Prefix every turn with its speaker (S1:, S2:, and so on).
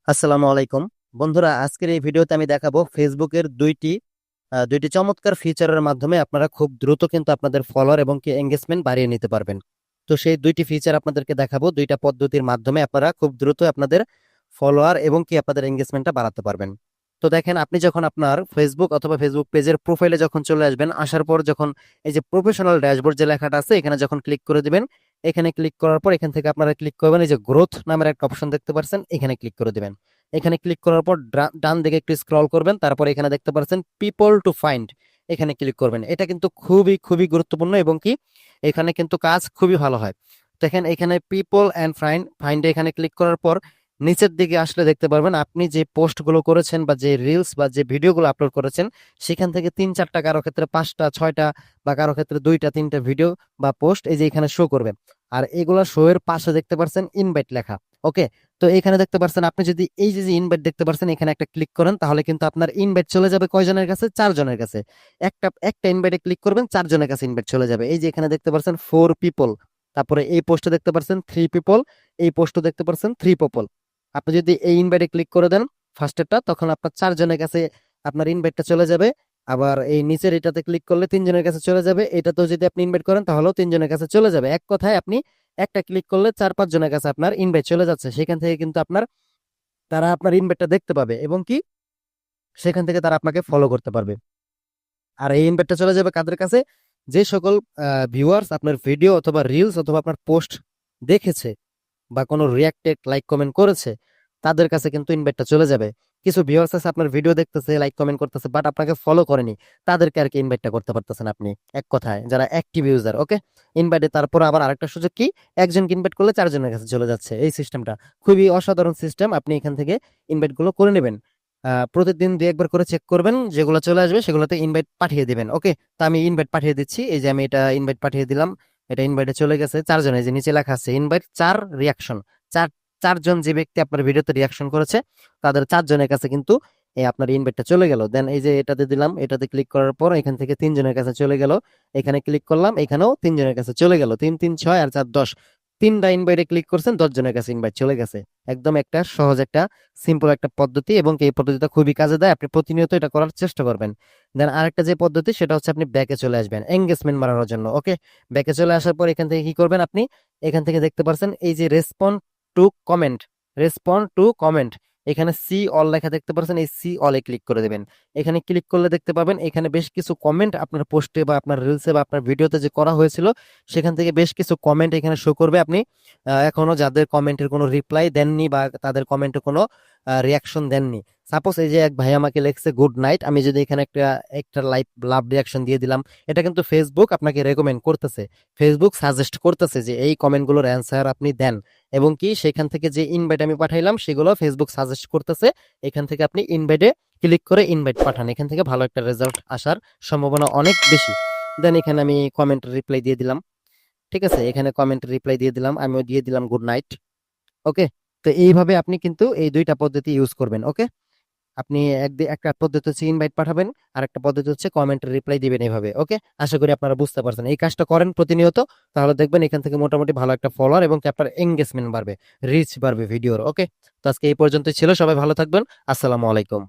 S1: আসসালামু আলাইকুম বন্ধুরা, আজকের এই ভিডিওতে আমি দেখাবো ফেসবুকের দুইটি চমৎকার ফিচারের মাধ্যমে আপনারা খুব দ্রুত কিন্তু আপনাদের ফলোয়ার এবং কি এঙ্গেজমেন্ট বাড়িয়ে নিতে পারবেন। তো সেই দুইটি ফিচার আপনাদেরকে দেখাবো, দুইটা পদ্ধতির মাধ্যমে আপনারা খুব দ্রুত আপনাদের ফলোয়ার এবং কি আপনাদের এঙ্গেজমেন্টটা বাড়াতে পারবেন। তো দেখেন, আপনি যখন আপনার ফেসবুক অথবা ফেসবুক পেজের প্রোফাইলে যখন চলে আসবেন, আসার পর যখন এই যে প্রফেশনাল ড্যাশবোর্ড যে লেখাটা আছে এখানে যখন ক্লিক করে দিবেন, এখানে ক্লিক করার পর এখান থেকে আপনারা ক্লিক করবেন, এই যে গ্রোথ নামের একটা অপশন দেখতে পাচ্ছেন, এখানে ক্লিক করে দিবেন। এখানে ক্লিক করার পর ডান দিকে একটু স্ক্রল করবেন, তারপর এখানে দেখতে পাচ্ছেন পিপল টু ফাইন্ড, এখানে ক্লিক করবেন। এটা কিন্তু খুবই খুবই গুরুত্বপূর্ণ এবং কি এখানে কিন্তু কাজ খুবই ভালো হয়। দেখেন, এখানে পিপল অ্যান্ড ফাইন্ডে এখানে ক্লিক করার পর নিচের দিকে আসলে দেখতে পারবেন আপনি যে পোস্টগুলো করেছেন বা যে রিলস বা যে ভিডিওগুলো আপলোড করেছেন, সেখান থেকে 3-4টা, কারো ক্ষেত্রে 5টা 6টা বা কারো ক্ষেত্রে 2টা 3টা ভিডিও বা পোস্ট এই যে এখানে শো করবে। আর এগুলা শো এর পাশে দেখতে পাচ্ছেন ইনভাইট লেখা। ওকে, তো এখানে দেখতে পাচ্ছেন আপনি যদি এই যে ইনভাইট দেখতে পাচ্ছেন এখানে একটা ক্লিক করেন, তাহলে কিন্তু আপনার ইনভাইট চলে যাবে কয়জনের কাছে? 4জনের কাছে। একটা একটা ইনভাইটে ক্লিক করবেন, 4জনের কাছে ইনভাইট চলে যাবে। এই যে এখানে দেখতে পাচ্ছেন 4 পিপল, তারপরে এই পোস্টে দেখতে পাচ্ছেন 3 পিপল, এই পোস্টে দেখতে পাচ্ছেন 3 পিপল। আপনি যদি এই ইনভাইটে ক্লিক করে দেন ফার্স্টেরটা, তখন আপনার 4জনের কাছে আপনার ইনভাইটটা চলে যাবে। আবার এই নিচের এটাতে ক্লিক করলে 3জনের কাছে চলে যাবে। এটাতেও যদি আপনি ইনভাইট করেন তাহলেও 3জনের কাছে চলে যাবে। এক কথায় আপনি একটা ক্লিক করলে 4-5 জনের কাছে আপনার ইনভাইট চলে যাচ্ছে। সেখান থেকে কিন্তু তারা আপনার ইনভাইটটা দেখতে পাবে এবং কি সেখান থেকে তারা আপনাকে ফলো করতে পারবে। আর এই ইনভাইটটা চলে যাবে কাদের কাছে? যে সকল ভিউয়ার্স আপনার ভিডিও অথবা রিলস অথবা আপনার পোস্ট দেখেছে বা কোনো রিয়াক্টেড লাইক কমেন্ট করেছে, তাদের কাছে কিন্তু ইনভাইটটা চলে যাবে। কিছু ভিউয়ার্স আছে আপনার ভিডিও দেখতেছে, লাইক কমেন্ট করতেছে, বাট আপনাকে ফলো করেনি, তাদেরকে আর কি ইনভাইটটা করতে পারতেছেন আপনি। এক কথায় যারা অ্যাক্টিভ ইউজার। ওকে, ইনভাইটে তারপর আবার আরেকটা সুযোগ কি, একজনকে ইনভাইট করলে 4জনের কাছে চলে যাচ্ছে। এই সিস্টেমটা খুবই অসাধারণ সিস্টেম, আপনি এখান থেকে ইনভাইট গুলো করে নেবেন। প্রতিদিন 2-1 বার করে চেক করবেন, যেগুলো চলে আসবে সেগুলোতে ইনভাইট পাঠিয়ে দিবেন। ওকে, তো আমি ইনভাইট পাঠিয়ে দিচ্ছি, এই যে আমি এটা ইনভাইট পাঠিয়ে দিলাম। এটা ইনভাইটে চলে গেছে 4জনের, যে নিচে লেখা আছে ইনভাইট 4 রিয়াকশন। চার 4জন যে ব্যক্তি আপনার ভিডিওতে রিয়াকশন করেছে তাদের 4জনের কাছে কিন্তু এই আপনার ইনভাইটটা চলে গেল। দেন এই যে এটাতে দিলাম, এটাতে ক্লিক করার পর এখান থেকে 3জনের কাছে চলে গেল। এখানে ক্লিক করলাম, এখানেও 3জনের কাছে চলে গেল। 3 3 6 আর 4 10, 3টা ইনভাইটে ক্লিক করছেন, 10জনের কাছে ইনভাইট চলে গেছে। একদম একটা সহজ, একটা সিম্পল একটা পদ্ধতি এবং এই পদ্ধতিটা খুবই কাজে দেয়। আপনি প্রতিনিয়ত এটা করার চেষ্টা করবেন। দেন আরেকটা যে পদ্ধতি সেটা হচ্ছে আপনি ব্যাকে চলে আসবেন এঙ্গেজমেন্ট বাড়ানোর জন্য। ওকে, ব্যাকে চলে আসার পর এখান থেকে কি করবেন, আপনি এখান থেকে দেখতে পাচ্ছেন এই যে two comment respond two comment, এখানে সি অল লেখা দেখতে পাচ্ছেন, এই সি অলে ক্লিক করে দেবেন। এখানে ক্লিক করলে দেখতে পাবেন এখানে বেশ কিছু কমেন্ট আপনার পোস্টে বা আপনার রিলসে বা আপনার ভিডিওতে যে করা হয়েছিল, সেখান থেকে বেশ কিছু কমেন্ট এখানে শো করবে। আপনি এখনো যাদের কমেন্টের কোনো রিপ্লাই দেননি বা তাদের কমেন্টে কোনো রিয়াকশন দেননি, সাপোজ এই যে এক ভাই আমাকে লিখছে গুড নাইট, আমি যদি এখানে একটা একটা লাইভ লাভ রিয়াকশন দিয়ে দিলাম, এটা কিন্তু ফেসবুক আপনাকে রেকমেন্ড করতেছে, ফেসবুক সাজেস্ট করতেছে যে এই কমেন্টগুলোর অ্যান্সার আপনি দেন। এবং কি সেখান থেকে যে ইনভাইট আমি পাঠাইলাম সেগুলো ফেসবুক সাজেস্ট করতেছে, এখান থেকে আপনি ইনভাইটে ক্লিক করে ইনভাইট পাঠান, এখান থেকে ভালো একটা রেজাল্ট আসার সম্ভাবনা অনেক বেশি। দেন এখানে আমি কমেন্ট রিপ্লাই দিয়ে দিলাম। ঠিক আছে, এখানে কমেন্ট রিপ্লাই দিয়ে দিলাম, আমিও দিয়ে দিলাম গুড নাইট। ওকে, তো এইভাবে আপনি কিন্তু এই দুইটা পদ্ধতি ইউজ করবেন। ওকে, আপনি একটা পদ্ধতি হচ্ছে ইনভাইট পাঠাবেন, আর একটা পদ্ধতি হচ্ছে কমেন্টের রিপ্লাই দিবেন এইভাবে। ওকে, আশা করি আপনারা বুঝতে পারছেন। এই কাজটা করেন প্রতিনিয়ত, তাহলে দেখবেন এখান থেকে মোটামুটি ভালো একটা ফলোয়ার এবং কি আপনার এঙ্গেজমেন্ট বাড়বে, রিচ বাড়বে ভিডিওর। ওকে, তো আজকে এই পর্যন্তই ছিল, সবাই ভালো থাকবেন। আসসালামু আলাইকুম।